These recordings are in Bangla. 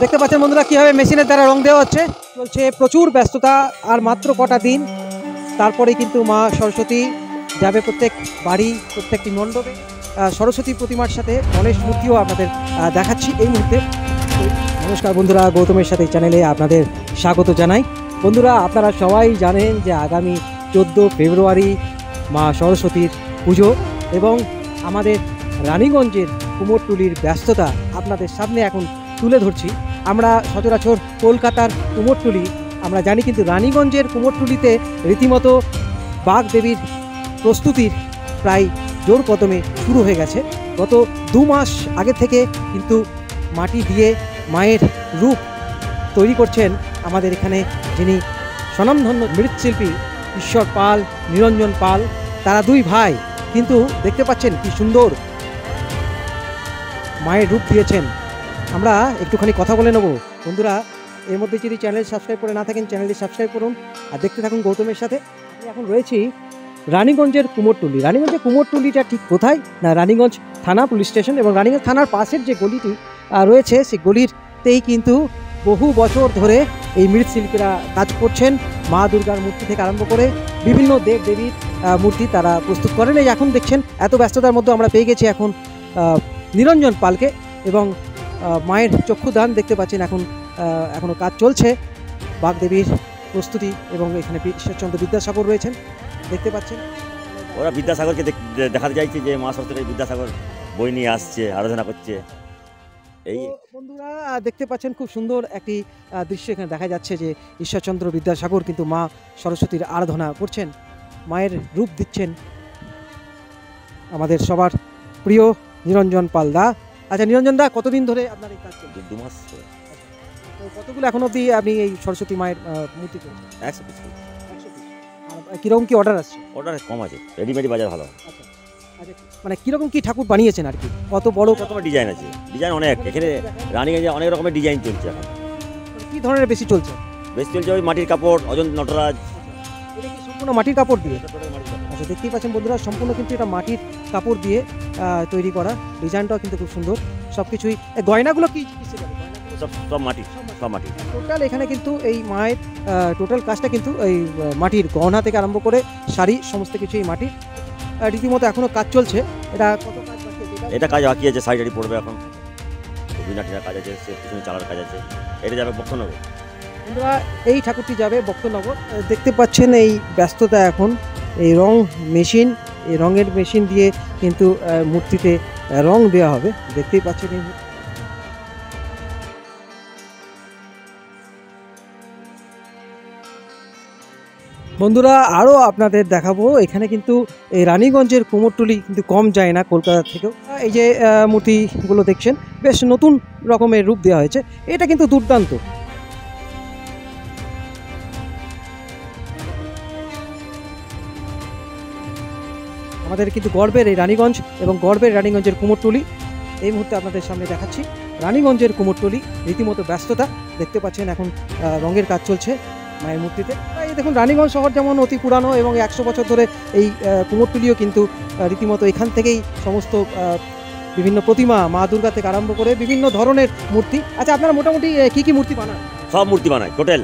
দেখতে পাচ্ছেন বন্ধুরা কিভাবে মেশিনের দ্বারা রং দেওয়া হচ্ছে, চলছে প্রচুর ব্যস্ততা। আর মাত্র কটা দিন, তারপরে কিন্তু মা সরস্বতী যাবে প্রত্যেক বাড়ি, প্রত্যেকটি মণ্ডপে। সরস্বতী প্রতিমার সাথে গণেশ মূর্তিও আপনাদের দেখাচ্ছি এই মুহূর্তে। নমস্কার বন্ধুরা, গৌতমের সাথে চ্যানেলে আপনাদের স্বাগত জানাই। বন্ধুরা, আপনারা সবাই জানেন যে আগামী 14 ফেব্রুয়ারি মা সরস্বতীর পুজো, এবং আমাদের রানীগঞ্জের কুমোরটুলির ব্যস্ততা আপনাদের সামনে এখন তুলে ধরছি। আমরা সচরাচর কলকাতার কুমোরটুলি আমরা জানি, কিন্তু রানীগঞ্জের কুমোরটুলিতে রীতিমতো বাগদেবীর প্রস্তুতির প্রায় জোর কদমে শুরু হয়ে গেছে। গত 2 মাস আগে থেকে কিন্তু মাটি দিয়ে মায়ের রূপ তৈরি করছেন আমাদের এখানে যিনি স্বনামধন্য মৃৎশিল্পী ঈশ্বর পাল, নিরঞ্জন পাল। তারা 2 ভাই, কিন্তু দেখতে পাচ্ছেন কি সুন্দর মায়ের রূপ দিয়েছেন। আমরা একটুখানি কথা বলে নেব। বন্ধুরা, এর মধ্যে যদি চ্যানেল সাবস্ক্রাইব করে না থাকেন, চ্যানেলটি সাবস্ক্রাইব করুন আর দেখতে থাকুন গৌতমের সাথে। আমি এখন রয়েছি রানীগঞ্জের কুমোরটুলি। রানীগঞ্জের কুমোরটুলিটা ঠিক কোথায়? না, রানীগঞ্জ থানা পুলিশ স্টেশন এবং রানীগঞ্জ থানার পাশের যে গলিটি রয়েছে, সেই গলিতেই কিন্তু বহু বছর ধরে এই মৃৎশিল্পীরা কাজ করছেন। মা দুর্গার মূর্তি থেকে আরম্ভ করে বিভিন্ন দেব দেবীর মূর্তি তারা প্রস্তুত করেন। এই এখন দেখছেন এত ব্যস্ততার মধ্যে আমরা পেয়ে গেছি এখন নিরঞ্জন পালকে, এবং মায়ের চক্ষুদান দেখতে পাচ্ছেন। এখনও কাজ চলছে বাগদেবীর প্রস্তুতি, এবং এখানে ঈশ্বরচন্দ্র বিদ্যাসাগর রয়েছেন দেখতে পাচ্ছেন। ওরা বিদ্যাসাগরকে দেখাতে চাইছে যে মা সরস্বতী বিদ্যাসাগর বই নিয়ে আসছে, আরাধনা করছে। এই বন্ধুরা দেখতে পাচ্ছেন খুব সুন্দর একটি দৃশ্য এখানে দেখা যাচ্ছে যে ঈশ্বরচন্দ্র বিদ্যাসাগর কিন্তু মা সরস্বতীর আরাধনা করছেন, মায়ের রূপ দিচ্ছেন আমাদের সবার প্রিয় নিরঞ্জন পাল দা। আচ্ছা নিরঞ্জন দা, কতদিন ধরে আপনার এই কাজ চলছে? 2 মাস। তো কতগুলো এখন অবধি আপনি এই সরস্বতী মায়ের মূর্তি করছেন? 100 পিস। কীরকম কি অর্ডার আসছে? অর্ডার কম আছে, রেডিমেড বাজার ভালো। আচ্ছা, মানে কীরকম কি ঠাকুর বানিয়েছেন আর কি? কত বড় রকমের ডিজাইন আছে? ডিজাইন অনেক, এখানে রানীগঞ্জে অনেক রকমের ডিজাইন চলছে। এখন কী ধরনের বেশি চলছে? বেশি চলছে ওই মাটির কাপড়, অজন্তা নটরাজ। এটা কি সম্পূর্ণ মাটির কাপড় দিয়ে? আচ্ছা, দেখতেই পাচ্ছেন বন্ধুরা, সম্পূর্ণ কিন্তু এটা মাটির কাপড় দিয়ে তৈরি করা। ডিজাইনটাও কিন্তু খুব সুন্দর। সব কিছুই, গয়নাগুলো কি সব মাটি, সব মাটি। টোটাল এখানে কিন্তু এই মায়ের টোটাল কাজটা কিন্তু এই মাটির গহনা থেকে আরম্ভ করে শাড়ি, সমস্ত কিছু এই মাটি। রীতিমতো এখনও কাজ চলছে। এটা কত কাজ বাকি আছে? এটা কাজ বাকি আছে, শাড়ি পড়বে এখন, বিনাটিনার কাজ আছে, সে পিছনে চালার কাজ আছে। এটা যাবে বক্তনগর। বন্ধুরা, এই ঠাকুরটি যাবে বক্তনগর। দেখতে পাচ্ছেন এই ব্যস্ততা এখন। এই রং মেশিন, এই রঙের মেশিন দিয়ে কিন্তু মূর্তিতে রং দেওয়া হবে, দেখতেই পাচ্ছেন। এই বন্ধুরা, আরও আপনাদের দেখাবো, এখানে কিন্তু এই রানীগঞ্জের কুমোরটুলি কিন্তু কম যায় না কলকাতা থেকেও। এই যে মূর্তিগুলো দেখছেন, বেশ নতুন রকমের রূপ দেওয়া হয়েছে। এটা কিন্তু দুর্দান্ত। আমাদের কিন্তু গর্বের এই রানীগঞ্জ এবং গর্বের রানীগঞ্জের কুমোরটুলি এই মুহূর্তে আপনাদের সামনে দেখাচ্ছি। রানীগঞ্জের কুমোরটুলি রীতিমতো ব্যস্ততা, দেখতে পাচ্ছেন এখন রঙের কাজ চলছে মায়ের মূর্তিতে। এই দেখুন, রানীগঞ্জ শহর যেমন অতি পুরানো এবং 100 বছর ধরে এই কুমোরটুলিও কিন্তু রীতিমতো এখান থেকেই সমস্ত বিভিন্ন প্রতিমা, মা দুর্গা থেকে আরম্ভ করে বিভিন্ন ধরনের মূর্তি। আচ্ছা, আপনারা মোটামুটি কি কি মূর্তি বানান? সব মূর্তি বানায় টোটাল,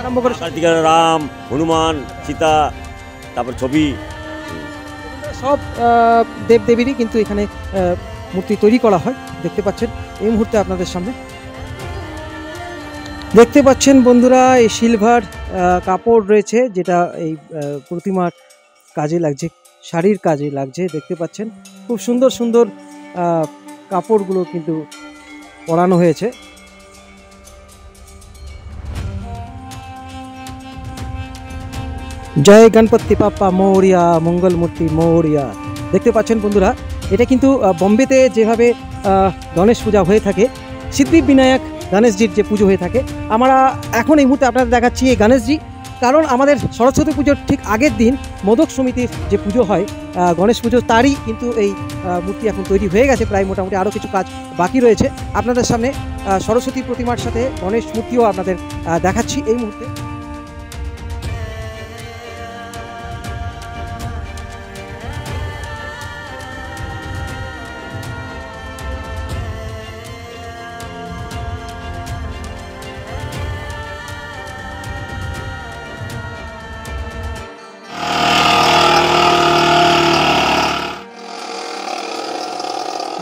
আরম্ভ করে রাম, হনুমান, সীতা, তারপর ছবি, সব দেবদেবীরই কিন্তু এখানে মূর্তি তৈরি করা হয়। দেখতে পাচ্ছেন এই মুহূর্তে আপনাদের সামনে। দেখতে পাচ্ছেন বন্ধুরা, এই সিলভার কাপড় রয়েছে, যেটা এই প্রতিমার কাজে লাগছে, শাড়ির কাজে লাগছে। দেখতে পাচ্ছেন খুব সুন্দর সুন্দর কাপড়গুলো কিন্তু পরানো হয়েছে। জয় গণপতি বাপ্পা মৌরিয়া, মঙ্গল মূর্তি মৌরিয়া। দেখতে পাচ্ছেন বন্ধুরা, এটা কিন্তু বোম্বেতে যেভাবে গণেশ পূজা হয়ে থাকে, সিদ্ধি বিনায়ক গণেশজির যে পুজো হয়ে থাকে, আমরা এখন এই মুহূর্তে আপনাদের দেখাচ্ছি এই গণেশজি। কারণ আমাদের সরস্বতী পুজোর ঠিক আগের দিন মোদক সমিতির যে পুজো হয়, গণেশ পুজো, তারই কিন্তু এই মূর্তি এখন তৈরি হয়ে গেছে। প্রায় মোটামুটি আরও কিছু কাজ বাকি রয়েছে। আপনাদের সামনে সরস্বতী প্রতিমার সাথে গণেশ মূর্তিও আপনাদের দেখাচ্ছি এই মুহূর্তে।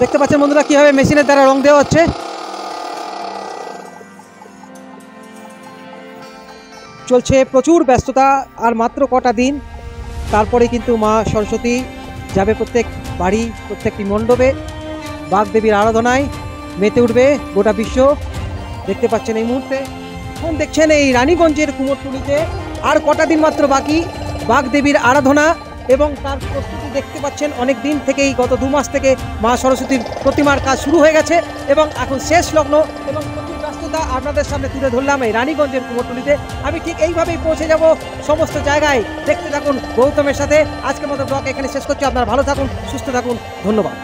দেখতে পাচ্ছেন বন্ধুরা কিভাবে মেশিনের দ্বারা রং দেওয়া হচ্ছে। চলছে প্রচুর ব্যস্ততা, আর মাত্র কটা দিন, তারপরে কিন্তু মা সরস্বতী যাবে প্রত্যেক বাড়ি, প্রত্যেকটি মণ্ডপে বাগদেবীর আরাধনায় মেতে উঠবে গোটা বিশ্ব। দেখতে পাচ্ছেন এই মুহূর্তে, এখন দেখছেন এই রানীগঞ্জের কুমোরটুলিতে আর কটা দিন মাত্র বাকি বাগদেবীর আরাধনা, এবং তার প্রস্তুতি দেখতে পাচ্ছেন অনেক দিন থেকেই, গত 2 মাস থেকে মা সরস্বতীর প্রতিমার কাজ শুরু হয়ে গেছে এবং এখন শেষ লগ্ন, এবং প্রচুর ব্যস্ততা আপনাদের সামনে তুলে ধরলাম এই রানীগঞ্জের কুমোরটুলিতে। আমি ঠিক এইভাবেই পৌঁছে যাব সমস্ত জায়গায়। দেখতে থাকুন গৌতমের সাথে। আজকের মতো ব্লগ এখানে শেষ করছি। আপনারা ভালো থাকুন, সুস্থ থাকুন, ধন্যবাদ।